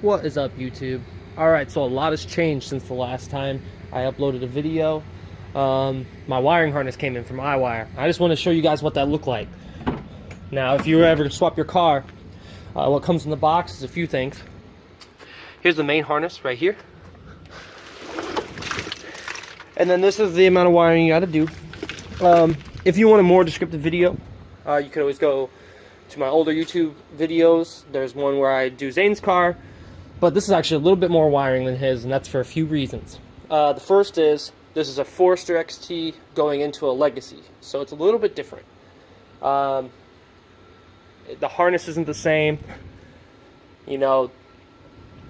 What is up, YouTube? Alright, so a lot has changed since the last time I uploaded a video. My wiring harness came in from iWire. I just want to show you guys what that looked like. Now, if you ever swap your car, what comes in the box is a few things. Here's the main harness right here. And then this is the amount of wiring you got to do. If you want a more descriptive video, you can always go to my older YouTube videos. There's one where I do Zane's car, but this is actually a little bit more wiring than his, and that's for a few reasons. The first is, this is a Forester XT going into a Legacy, so it's a little bit different. The harness isn't the same, you know,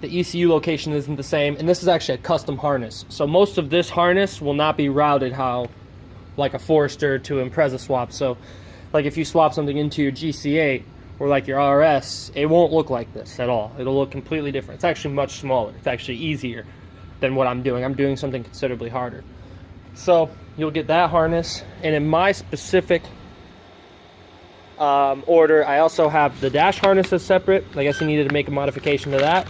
the ECU location isn't the same, and this is actually a custom harness. So most of this harness will not be routed how, like a Forester to Impreza swap. So like if you swap something into your GC8 or like your RS, it won't look like this at all. It'll look completely different. It's actually much smaller. It's actually easier than what I'm doing. I'm doing something considerably harder. So you'll get that harness, and in my specific order, I also have the dash harness as separate. I guess you needed to make a modification to that.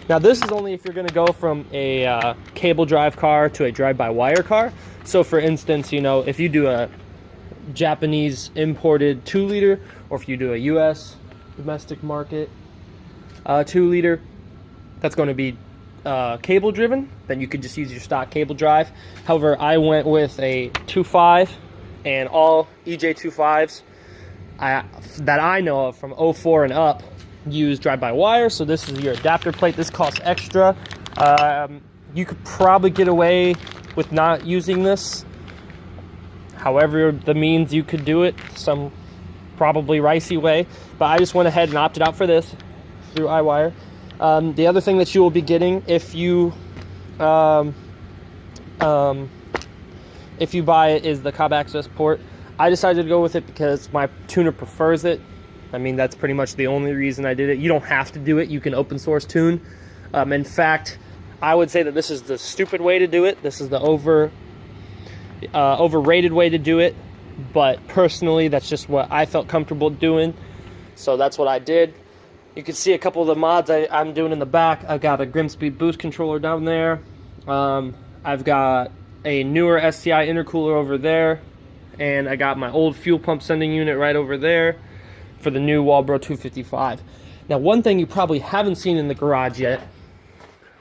Now this is only if you're going to go from a cable drive car to a drive-by-wire car. So for instance, you know, if you do a Japanese imported 2-liter, or if you do a US domestic market 2-liter, that's going to be cable driven, then you could just use your stock cable drive. However, I went with a 2.5, and all EJ 2.5s that I know of from 04 and up use drive-by-wire. So this is your adapter plate. This costs extra. You could probably get away with not using this. However, the means you could do it, some probably ricey way, but I just went ahead and opted out for this through iWire. The other thing that you will be getting if you buy it is the cob access port. I decided to go with it because my tuner prefers it. I mean, that's pretty much the only reason I did it. You don't have to do it. You can open source tune. In fact, I would say that this is the stupid way to do it. This is the overrated way to do it, but personally that's just what I felt comfortable doing, so that's what I did. You can see a couple of the mods I'm doing in the back. I've got a Grimspeed boost controller down there. I've got a newer STI intercooler over there, and I got my old fuel pump sending unit right over there for the new Walbro 255. Now, one thing you probably haven't seen in the garage yet,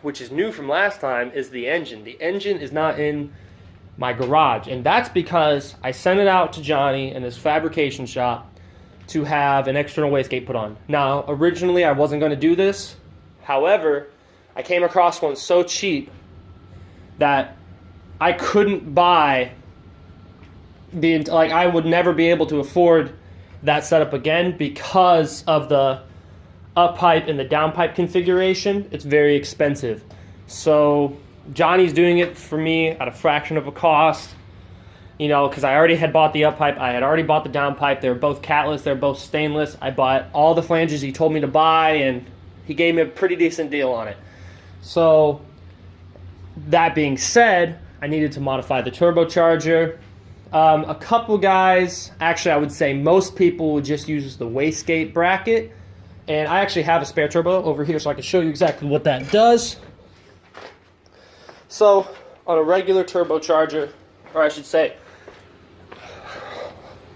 which is new from last time, is the engine. The engine is not in my garage, and that's because I sent it out to Johnny in his fabrication shop to have an external wastegate put on. Now, originally I wasn't going to do this. However, I came across one so cheap that I couldn't buy I would never be able to afford that setup again because of the up pipe and the down pipe configuration. It's very expensive. So Johnny's doing it for me at a fraction of a cost, you know, because I already had bought the up pipe. I had already bought the down pipe. They were both catless. They're both stainless. I bought all the flanges he told me to buy, and he gave me a pretty decent deal on it. So that being said, I needed to modify the turbocharger. A couple guys, actually I would say most people would just use the wastegate bracket, and I actually have a spare turbo over here so I can show you exactly what that does. So, on a regular turbocharger, or I should say,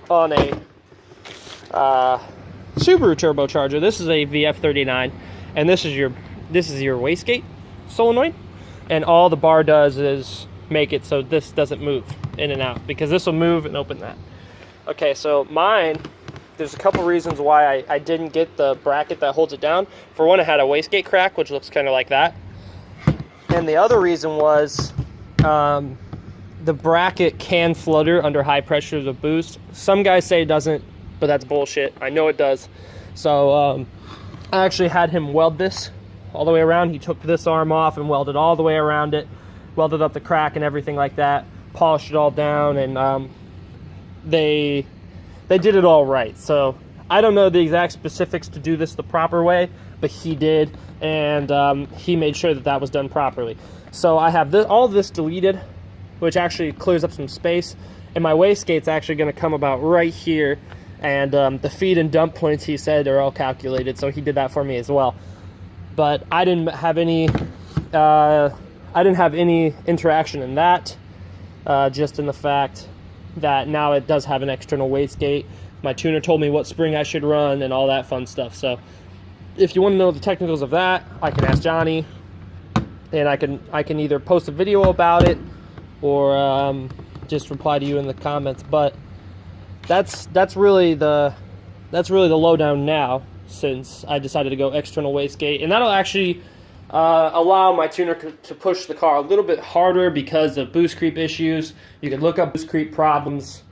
on a Subaru turbocharger, this is a VF39, and this is your wastegate solenoid, and all the bar does is make it so this doesn't move in and out, because this will move and open that. Okay, so mine, there's a couple reasons why I didn't get the bracket that holds it down. For one, it had a wastegate crack, which looks kind of like that. And the other reason was the bracket can flutter under high pressure of boost. Some guys say it doesn't, but that's bullshit. I know it does. So I actually had him weld this all the way around. He took this arm off and welded all the way around it, welded up the crack and everything like that, polished it all down, and they did it all right. So I don't know the exact specifics to do this the proper way, but he did, and he made sure that that was done properly. So I have all this deleted, which actually clears up some space, and my wastegate's actually going to come about right here, and the feed and dump points, he said, are all calculated, so he did that for me as well. but I didn't have any interaction in that, just in the fact that now it does have an external wastegate. My tuner told me what spring I should run and all that fun stuff. So if you want to know the technicals of that, I can ask Johnny, and I can either post a video about it or just reply to you in the comments. But that's really the lowdown now, since I decided to go external wastegate, and that'll actually allow my tuner to push the car a little bit harder because of boost creep issues. You can look up boost creep problems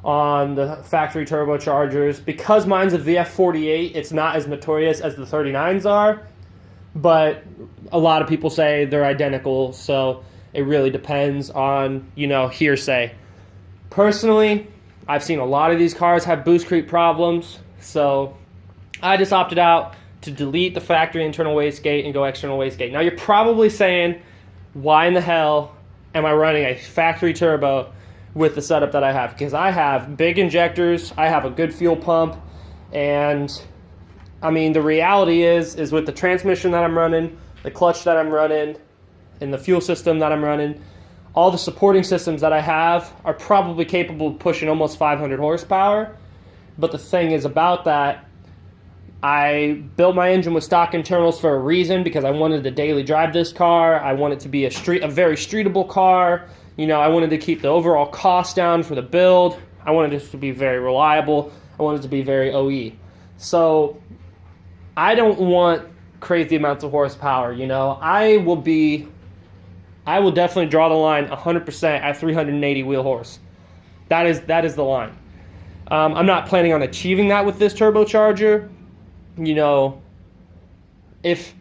on the factory turbochargers. Because mine's a VF48, it's not as notorious as the 39s are, but a lot of people say they're identical, so it really depends on, hearsay. Personally, I've seen a lot of these cars have boost creep problems, so I just opted out to delete the factory internal wastegate and go external wastegate. Now you're probably saying, why in the hell am I running a factory turbo with the setup that I have? Because I have big injectors, I have a good fuel pump, and I mean, the reality is with the transmission that I'm running, the clutch that I'm running, and the fuel system that I'm running, all the supporting systems that I have are probably capable of pushing almost 500 horsepower. But the thing is about that, I built my engine with stock internals for a reason, because I wanted to daily drive this car. I want it to be a very streetable car. I wanted to keep the overall cost down for the build. I wanted it to be very reliable. I wanted it to be very OE. So I don't want crazy amounts of horsepower. I will definitely draw the line 100% at 380 wheel horse. That is the line. I'm not planning on achieving that with this turbocharger. If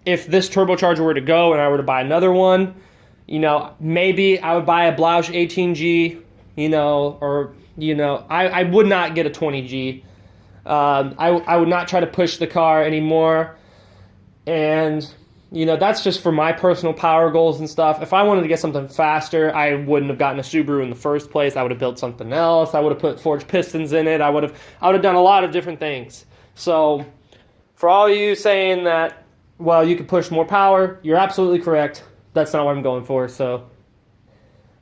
this turbocharger were to go and I were to buy another one, maybe I would buy a Blausch 18G, I would not get a 20G. I would not try to push the car anymore. And, that's just for my personal power goals and stuff. If I wanted to get something faster, I wouldn't have gotten a Subaru in the first place. I would have built something else. I would have put forged pistons in it. I would have done a lot of different things. So for all you saying that, well, you could push more power, you're absolutely correct. That's not what I'm going for. So,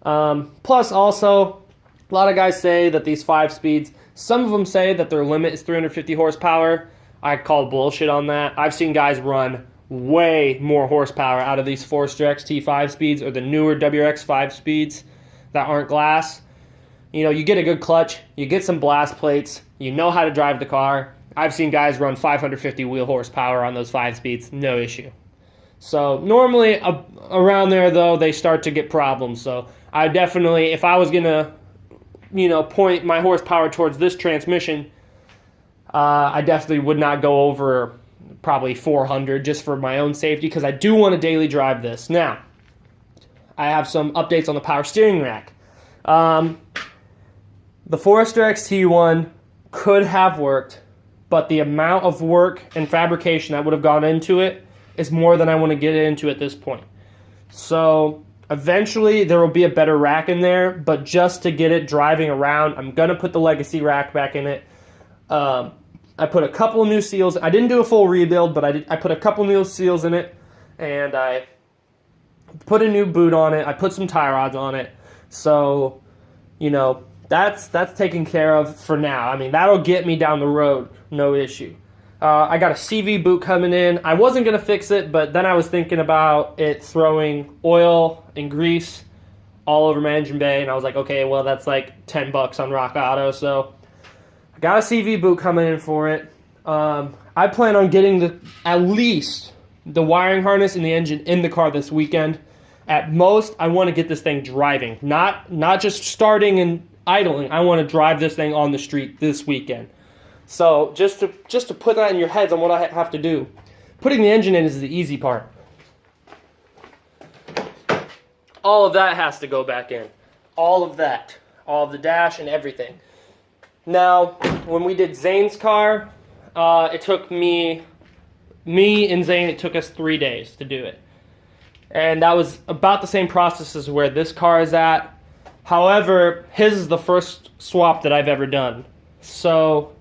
plus also, a lot of guys say that these 5-speeds, some of them say that their limit is 350 horsepower. I call bullshit on that. I've seen guys run way more horsepower out of these Forester XT 5-speeds or the newer WRX 5-speeds that aren't glass. You get a good clutch, you get some blast plates, you know how to drive the car. I've seen guys run 550 wheel horsepower on those 5-speeds, no issue. So normally around there, though, they start to get problems. So I definitely, if I was going to, point my horsepower towards this transmission, I definitely would not go over probably 400 just for my own safety, because I do want to daily drive this. Now, I have some updates on the power steering rack. The Forester XT one could have worked, but the amount of work and fabrication that would have gone into it is more than I want to get into at this point. So eventually there will be a better rack in there, but just to get it driving around, I'm going to put the legacy rack back in it. I put a couple of new seals. I didn't do a full rebuild, but I put a couple new seals in it, and I put a new boot on it. I put some tie rods on it. So, that's taken care of for now. I mean, that'll get me down the road, no issue. I got a CV boot coming in. I wasn't going to fix it, but then I was thinking about it throwing oil and grease all over my engine bay, and I was like, okay, well, that's like $10 on Rock Auto, so I got a CV boot coming in for it. I plan on getting at least the wiring harness and the engine in the car this weekend. At most, I want to get this thing driving, not just starting and idling. I want to drive this thing on the street this weekend. So just to put that in your heads on what I have to do. Putting the engine in is the easy part. All of that has to go back in. All of that. All of the dash and everything. Now, when we did Zane's car, it took me and Zane, it took us 3 days to do it. And that was about the same process as where this car is at. However, his is the first swap that I've ever done. So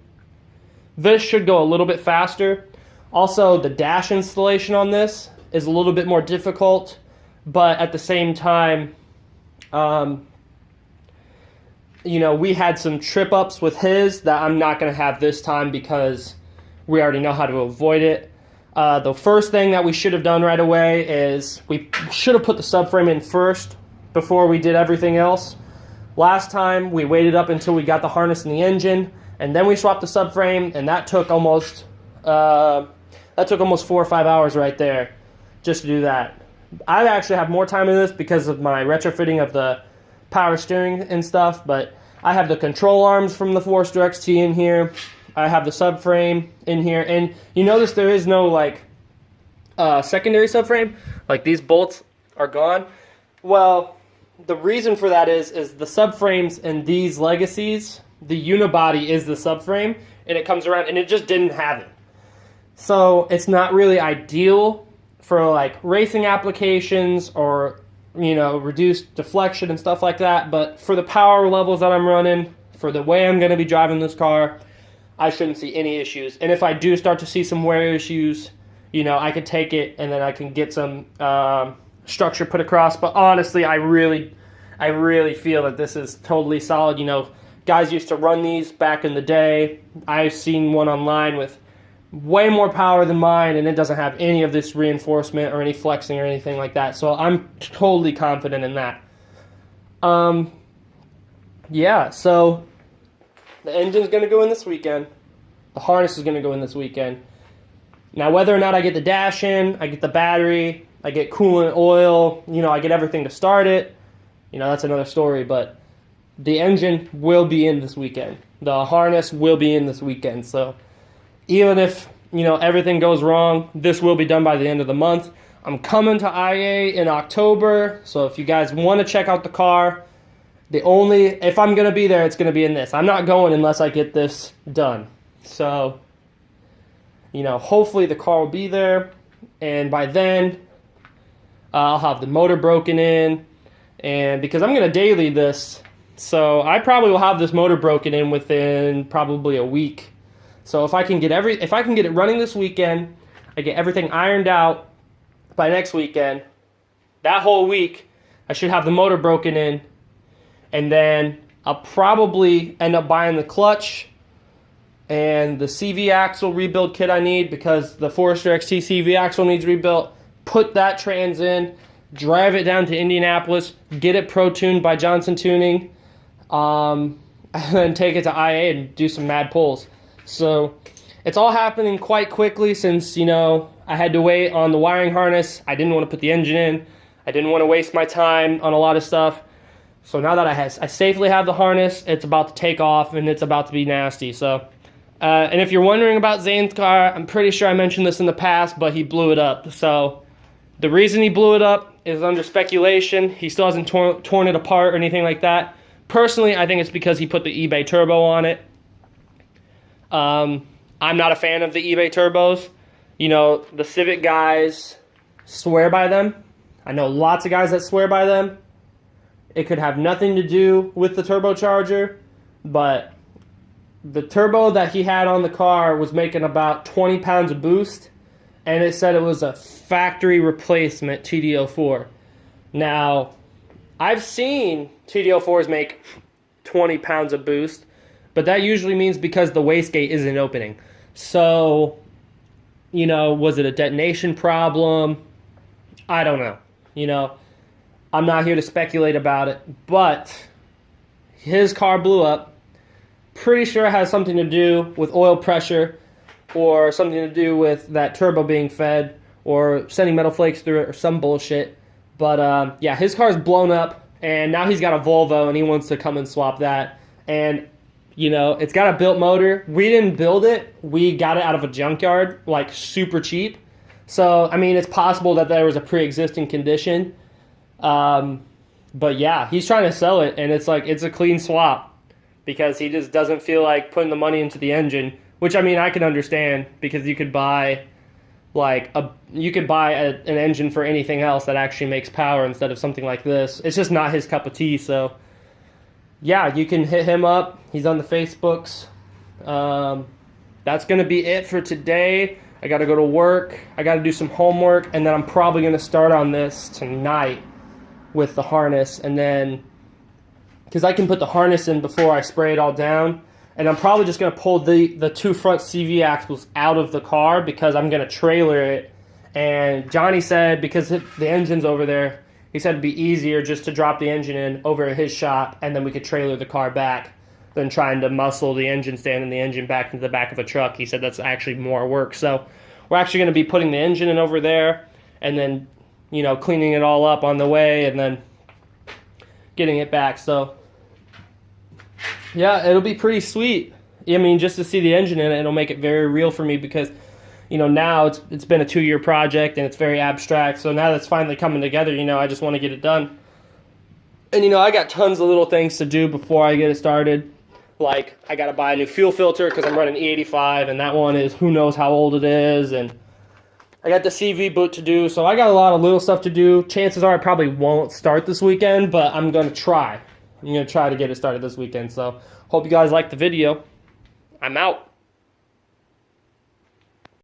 this should go a little bit faster. Also, the dash installation on this is a little bit more difficult, but at the same time, you know, we had some trip ups with his that I'm not going to have this time because we already know how to avoid it. The first thing that we should have done right away is we should have put the subframe in first before we did everything else. Last time we waited up until we got the harness in the engine, and then we swapped the subframe, and that took almost 4 or 5 hours right there just to do that. I actually have more time in this because of my retrofitting of the power steering and stuff, but I have the control arms from the Forester XT in here. I have the subframe in here, and you notice there is no like secondary subframe. Like these bolts are gone. Well, the reason for that is the subframes in these Legacies, the unibody is the subframe, and it comes around, and it just didn't have it. So it's not really ideal for like racing applications or, you know, reduced deflection and stuff like that. But for the power levels that I'm running, for the way I'm going to be driving this car, I shouldn't see any issues. And if I do start to see some wear issues, you know, I could take it and then I can get some structure put across. But honestly, I really feel that this is totally solid. You know, guys used to run these back in the day. I've seen one online with way more power than mine, and it doesn't have any of this reinforcement or any flexing or anything like that. So I'm totally confident in that. Yeah, so the engine's going to go in this weekend. The harness is going to go in this weekend. Now, whether or not I get the dash in, I get the battery, I get coolant, oil, you know, I get everything to start it, you know, that's another story. But the engine will be in this weekend. The harness will be in this weekend. So even if, you know, everything goes wrong, this will be done by the end of the month. I'm coming to IA in October, so if you guys want to check out the car, if I'm going to be there, it's going to be in this. I'm not going unless I get this done. So, you know, hopefully the car will be there, and by then, I'll have the motor broken in, and because I'm going to daily this, so I probably will have this motor broken in within probably a week. So if I can get it running this weekend, I get everything ironed out by next weekend, that whole week, I should have the motor broken in, and then I'll probably end up buying the clutch and the CV axle rebuild kit I need because the Forester XT CV axle needs rebuilt. Put that trans in, drive it down to Indianapolis, get it pro-tuned by Johnson Tuning, and then take it to IA and do some mad pulls. So it's all happening quite quickly since, you know, I had to wait on the wiring harness. I didn't want to put the engine in. I didn't want to waste my time on a lot of stuff. So now that I safely have the harness, it's about to take off and it's about to be nasty. So, and if you're wondering about Zane's car, I'm pretty sure I mentioned this in the past, but he blew it up. So the reason he blew it up is under speculation. He still hasn't torn it apart or anything like that. Personally, I think it's because he put the eBay turbo on it. I'm not a fan of the eBay turbos. You know, the Civic guys swear by them. I know lots of guys that swear by them. It could have nothing to do with the turbocharger, but the turbo that he had on the car was making about 20 pounds of boost, and it said it was a factory replacement TD04. Now, I've seen TD04s make 20 pounds of boost, but that usually means because the wastegate isn't opening. So, you know, was it a detonation problem? I don't know. You know, I'm not here to speculate about it, but his car blew up. Pretty sure it has something to do with oil pressure or something to do with that turbo being fed or sending metal flakes through it or some bullshit. But, yeah, his car's blown up, and now he's got a Volvo, and he wants to come and swap that. And you know, it's got a built motor. We didn't build it. We got it out of a junkyard, like super cheap. So, I mean, it's possible that there was a pre-existing condition. But yeah, he's trying to sell it, and it's like, it's a clean swap because he just doesn't feel like putting the money into the engine, which, I mean, I can understand because you could buy an engine for anything else that actually makes power instead of something like this. It's just not his cup of tea, so yeah, you can hit him up. He's on the Facebooks. That's going to be it for today. I got to go to work. I got to do some homework, and then I'm probably going to start on this tonight with the harness, and then because I can put the harness in before I spray it all down, and I'm probably just going to pull the two front CV axles out of the car because I'm going to trailer it. And Johnny said because the engine's over there, he said it'd be easier just to drop the engine in over at his shop, and then we could trailer the car back than trying to muscle the engine stand and the engine back into the back of a truck. He said that's actually more work. So we're actually going to be putting the engine in over there, and then, you know, cleaning it all up on the way, and then getting it back. So yeah, it'll be pretty sweet. I mean, just to see the engine in it, it'll make it very real for me because, you know, now it's been a 2-year project and it's very abstract. So now that's finally coming together, you know, I just want to get it done. And, you know, I got tons of little things to do before I get it started. Like, I got to buy a new fuel filter because I'm running E85, and that one is who knows how old it is. And I got the CV boot to do, so I got a lot of little stuff to do. Chances are I probably won't start this weekend, but I'm going to try. I'm going to try to get it started this weekend. So, hope you guys liked the video. I'm out.